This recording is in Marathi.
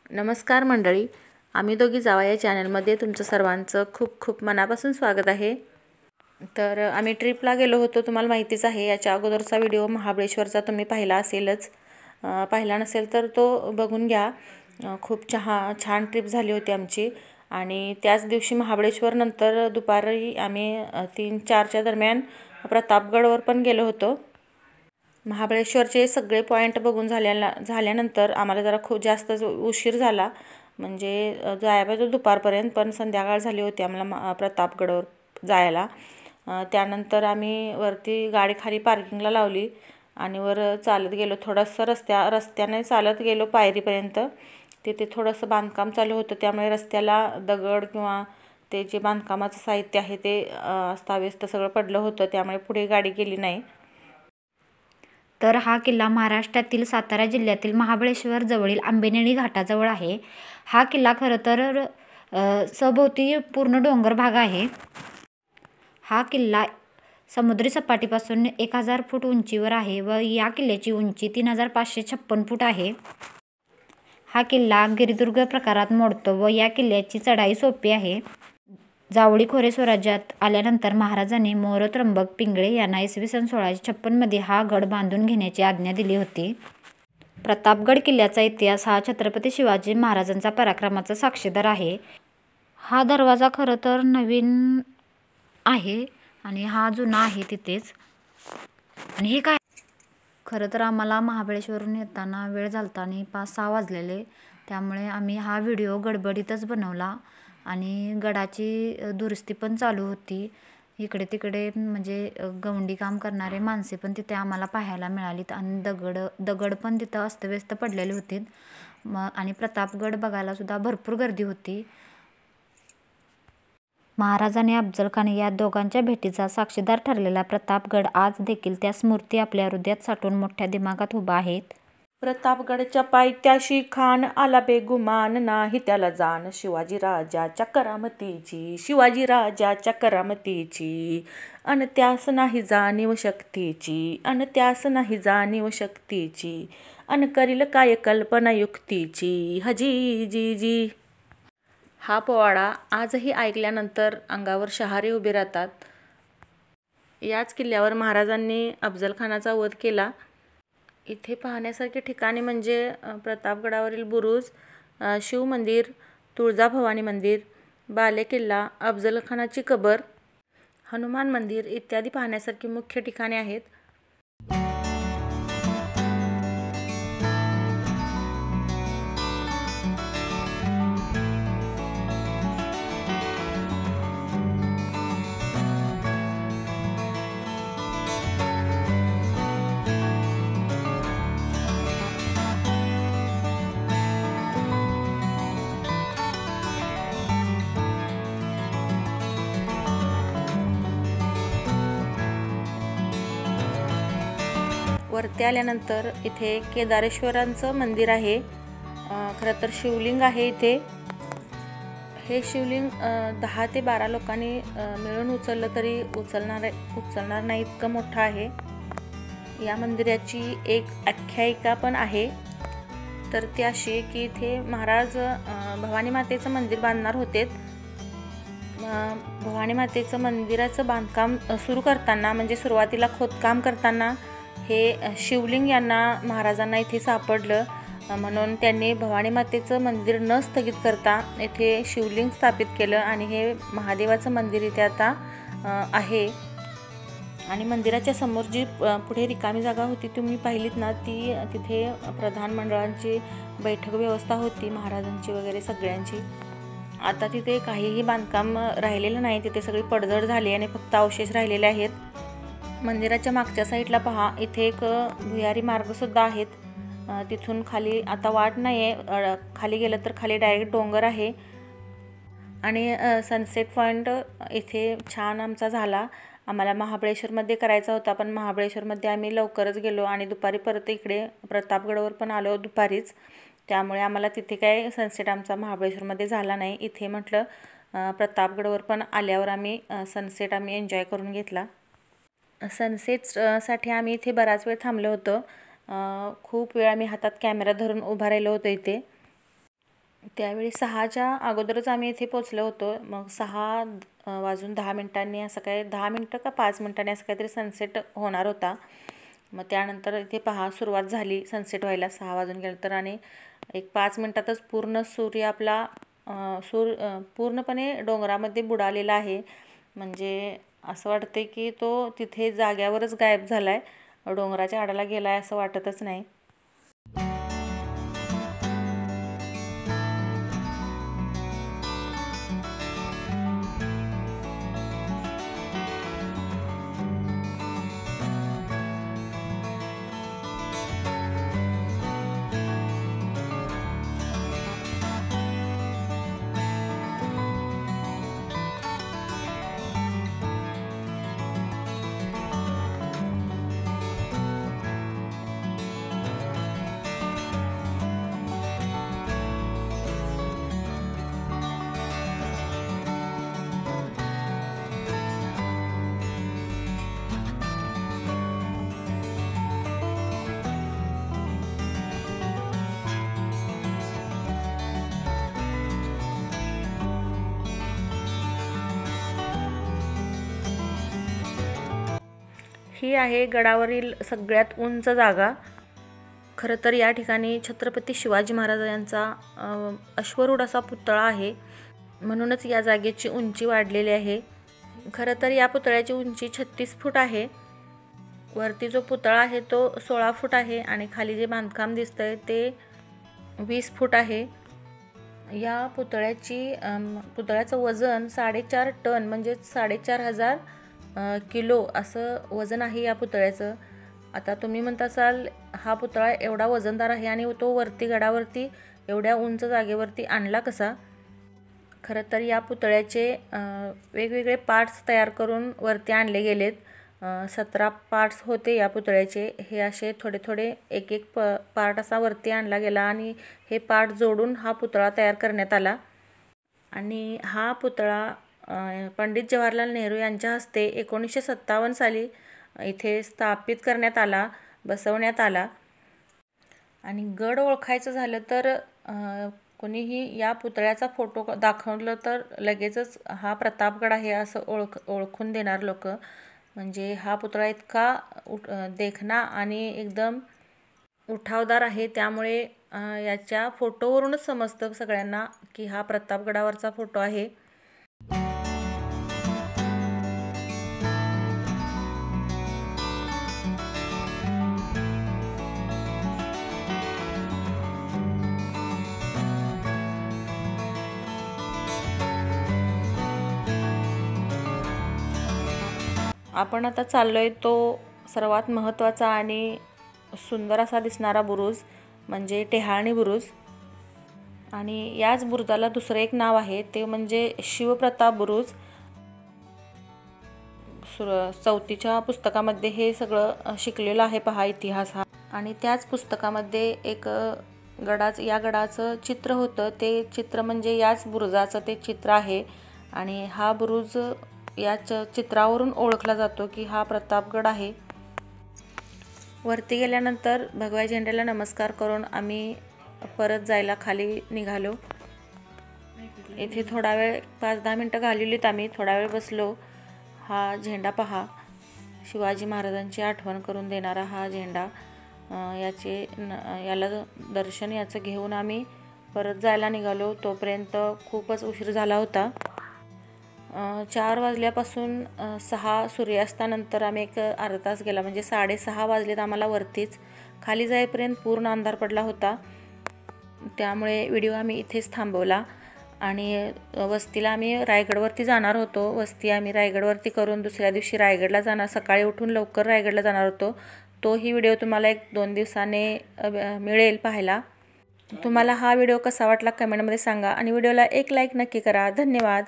नमस्कार मंडळी, आम्ही दोघी जावा या चॅनलमध्ये तुमचं सर्वांचं खूप खूप मनापासून स्वागत आहे। तर आम्ही ट्रिपला गेलो होतो, तुम्हाला माहितीच आहे। याच्या अगोदरचा व्हिडिओ महाबळेश्वरचा तुम्ही पाहिला असेलच, पाहिला नसेल तर तो बघून घ्या। खूप छान ट्रिप झाली होती आमची। आणि त्याच दिवशी महाबळेश्वर नंतर दुपारी आम्ही 3-4च्या दरम्यान प्रतापगडवर पण गेलो होतो। महाबळेश्वरचे सगळे पॉईंट बघून झाल्यानंतर आम्हाला जरा खूप जास्त उशीर झाला, म्हणजे जायला पाहिजे दुपारपर्यंत, पण संध्याकाळ झाली होती आम्हाला प्रतापगडवर जायला। त्यानंतर आम्ही वरती गाडी खाली पार्किंगला लावली आणि वर चालत गेलो। थोडंसं रस्त्याने चालत गेलो पायरीपर्यंत। तिथे थोडंसं बांधकाम चालू होतं, त्यामुळे रस्त्याला दगड किंवा ते जे बांधकामाचं साहित्य आहे ते अस्ताव्यस्त सगळं पडलं होतं, त्यामुळे पुढे गाडी गेली नाही। तर हा किल्ला महाराष्ट्रातील सातारा जिल्ह्यातील महाबळेश्वर जवळील आंबेनळी घाटाजवळ आहे। हा किल्ला खरं तर सभोवती पूर्ण डोंगर भाग आहे। हा किल्ला समुद्री सपाटीपासून 1000 फूट उंचीवर आहे व या किल्ल्याची उंची 3556 फूट आहे। हा किल्ला गिरिदुर्ग प्रकारात मोडतो व या किल्ल्याची चढाई सोपी आहे। जावळी खोरे स्वराज्यात आल्यानंतर महाराजांनी मोर त्र्यंबक पिंगळे यांना इसवी सन 1656 मध्ये हा गड बांधून घेण्याची आज्ञा दिली होती। प्रतापगड किल्ल्याचा इतिहास हा छत्रपती शिवाजी महाराजांचा पराक्रमाचा साक्षीदार आहे। हा दरवाजा खरं तर नवीन आहे आणि हा जुना आहे तिथेच। आणि हे काय, खरं तर आम्हाला महाबळेश्वरहून येताना वेळ झालता आणि 5-6 वाजलेले, त्यामुळे आम्ही हा व्हिडिओ गडबडीतच बनवला। आणि गडाची दुरुस्ती पण चालू होती, इकडे तिकडे म्हणजे गवंडी काम करणारे माणसे पण तिथे आम्हाला पाहायला मिळालीत आणि दगड पण तिथं अस्तव्यस्त पडलेले होते। आणि प्रतापगड बघायला सुद्धा भरपूर गर्दी होती। महाराज आणि अफजल खान या दोघांच्या भेटीचा साक्षीदार ठरलेला प्रतापगड आज देखील त्या स्मृती आपल्या हृदयात साठवून मोठ्या दिमागात उभा आहेत। प्रतापगडच्या पायथ्याशी खान आला बेगुमान, नाही त्याला जाण शिवाजी राजाच्या करामतीची, शिवाजी राजाच्या करामतीची। अन त्यास नाही जाणीव शक्तीची, अन त्यास नाही जाणीव शक्तीची, अन करील काय कल्पना युक्तीची, हजी जी जी। हा पोवाडा आजही ऐकल्यानंतर अंगावर शहारे उभे राहतात। याच किल्ल्यावर महाराजांनी अफजल खानाचा वध केला। इथे पाहण्यासारखी ठिकाणे म्हणजे प्रतापगडावरील बुरुज, शिव मंदिर, तुळजाभवानी मंदिर, बालेकिल्ला, अफजल खानाची कबर, हनुमान मंदिर इत्यादी पाहण्यासारखी मुख्य ठिकाणे आहेत। वरती आल्यानंतर इथे केदारेश्वरांचं मंदिर आहे। खरं तर शिवलिंग आहे इथे। हे शिवलिंग 10 ते 12 लोकांनी मिळून उचललं तरी उचलणार नाही इतकं मोठं आहे। या मंदिराची एक आख्यायिका पण आहे। तर ती अशी की इथे महाराज भवानी मातेचं मंदिर बांधणार होते। भवानी मातेचं मंदिराचं बांधकाम सुरू करताना, म्हणजे सुरुवातीला खोदकाम करताना हे शिवलिंग यांना महाराजांना इथे सापडलं, म्हणून त्यांनी भवानी मातेचं मंदिर न स्थगित करता इथे शिवलिंग स्थापित केलं आणि हे महादेवाचं मंदिर इथे आता आहे। आणि मंदिराच्या समोर जी पुढे रिकामी जागा होती तुम्ही पाहिलीत ना, ती तिथे प्रधान मंडळांची बैठक व्यवस्था होती, महाराजांची वगैरे सगळ्यांची। आता तिथे काहीही बांधकाम राहिलेलं नाही, तिथे सगळी पडझड झाली आणि फक्त अवशेष राहिलेले आहेत। मंदिराच्या मागच्या साईडला पहा, इथे एक भुयारी मार्गसुद्धा आहेत। तिथून खाली आता वाट नाही आहे, खाली गेलं तर खाली डायरेक्ट डोंगर आहे। आणि सनसेट पॉईंट इथे छान आमचा झाला। आम्हाला महाबळेश्वरमध्ये करायचा होता, पण महाबळेश्वरमध्ये आम्ही लवकरच गेलो आणि दुपारी परत इकडे प्रतापगडवर पण आलो दुपारीच, त्यामुळे आम्हाला तिथे काय सनसेट आमचा महाबळेश्वरमध्ये झाला नाही। इथे म्हटलं प्रतापगडवर पण आल्यावर आम्ही सनसेट एन्जॉय करून घेतला। सनसेटसाठी आम्ही इथे बराच वेळ थांबलो होतो। खूप वेळ आम्ही हातात कॅमेरा धरून उभा राहिलो होतो इथे। त्यावेळी 6च्या अगोदरच आम्ही इथे पोचलो होतो. मग 6 वाजून 10 मिनिटांनी असं काय 10 मिनटं का 5 मिनिटांनी असं काहीतरी सनसेट होणार होता. मग त्यानंतर इथे पहा सुरुवात झाली सनसेट व्हायला 6 वाजून गेलं तर, आणि एक 5 मिनटातच पूर्ण सूर्य आपला पूर्णपणे डोंगरामध्ये बुडालेला आहे. म्हणजे असं वाटते की तो तिथे जाग्यावरच गायब झाला आहे, डोंगराच्या आडाला गेला आहे असं वाटतच नाही. ही आहे गडावरील सगळ्यात उंच जागा. खरं तर या ठिकाणी छत्रपती शिवाजी महाराज यांचा अश्वरूढ असा पुतळा आहे, म्हणूनच या जागेची उंची वाढलेली आहे. खरं तर या पुतळ्याची उंची 36 फूट आहे. वरती जो पुतळा आहे तो 16 फूट आहे आणि खाली जे बांधकाम दिसतंय ते 20 फूट आहे. या पुतळ्याचं वजन 4.5 टन म्हणजे 4,500 किलो असं वजन आहे या पुतळ्याचं. आता तुम्ही म्हणत असाल हा पुतळा एवढा वजनदार आहे आणि तो वरती गडावरती एवढ्या उंच जागेवरती आणला कसा? खरं तर या पुतळ्याचे वेगवेगळे पार्ट्स तयार करून वरती आणले गेलेत. 17 पार्ट्स होते या पुतळ्याचे. हे असे थोडे थोडे एक एक पार्ट असा वरती आणला गेला आणि हे पार्ट जोडून हा पुतळा तयार करण्यात आला. आणि हा पुतळा पंडित जवाहरलाल नेहरू यांच्या हस्ते 1957 साली इथे स्थापित करण्यात आला, बसवण्यात आला. आणि गड ओळखायचं झालं तर कोणीही या पुतळ्याचा फोटो दाखवलं तर लगेचच हा प्रतापगड आहे असं ओळखून देणार लोक. म्हणजे हा पुतळा इतका देखणा आणि एकदम उठावदार आहे, त्यामुळे याच्या फोटोवरूनच समजतं सगळ्यांना की हा प्रतापगडावरचा फोटो आहे. आपण आता चाललोय तो सर्वात महत्त्वाचा आणि सुंदर असा दिसणारा बुरुज म्हणजे टेहाळणी बुरुज. आणि याच बुरुजाला दुसरं एक नाव आहे ते म्हणजे शिवप्रताप बुरुज. 4थीच्या पुस्तकामध्ये हे सगळं शिकलेलं आहे पहा इतिहास हा. आणि त्याच पुस्तकामध्ये एक या गडाचं चित्र होतं. ते चित्र म्हणजे याच बुरुजाचं ते चित्र आहे. आणि हा बुरुज याच चित्रावरून ओळखला जातो की हा प्रतापगड आहे. वरती गेल्यानंतर भगव्या झेंड्याला नमस्कार करून आम्ही परत जायला खाली निघालो. इथे थोडा वेळ 5-10 मिनटं घालवलीत आम्ही. थोडा वेळ बसलो. हा झेंडा पहा, शिवाजी महाराजांची आठवण करून देणारा हा झेंडा. याला दर्शन याचं घेऊन आम्ही परत जायला निघालो. तोपर्यंत खूपच उशीर झाला होता. 4 वाजल्यापासून 6 सूर्यास्तानंतर आम्ही एक अर्धा तास गेला म्हणजे 6:30 वाजलेत आम्हाला वरतीच. खाली जाईपर्यंत पूर्ण अंधार पडला होता, त्यामुळे व्हिडिओ आम्ही इथेच थांबवला. आणि वस्तीला आम्ही रायगडवरती जाणार होतो. वस्ती आम्ही रायगडवरती करून दुसऱ्या दिवशी रायगडला जाणार, सकाळी उठून लवकर रायगडला जाणार होतो. तोही व्हिडिओ तुम्हाला 1-2 दिवसाने मिळेल पाहायला. तुम्हाला हा व्हिडिओ कसा वाटला कमेंटमध्ये सांगा आणि व्हिडिओला एक लाईक नक्की करा. धन्यवाद.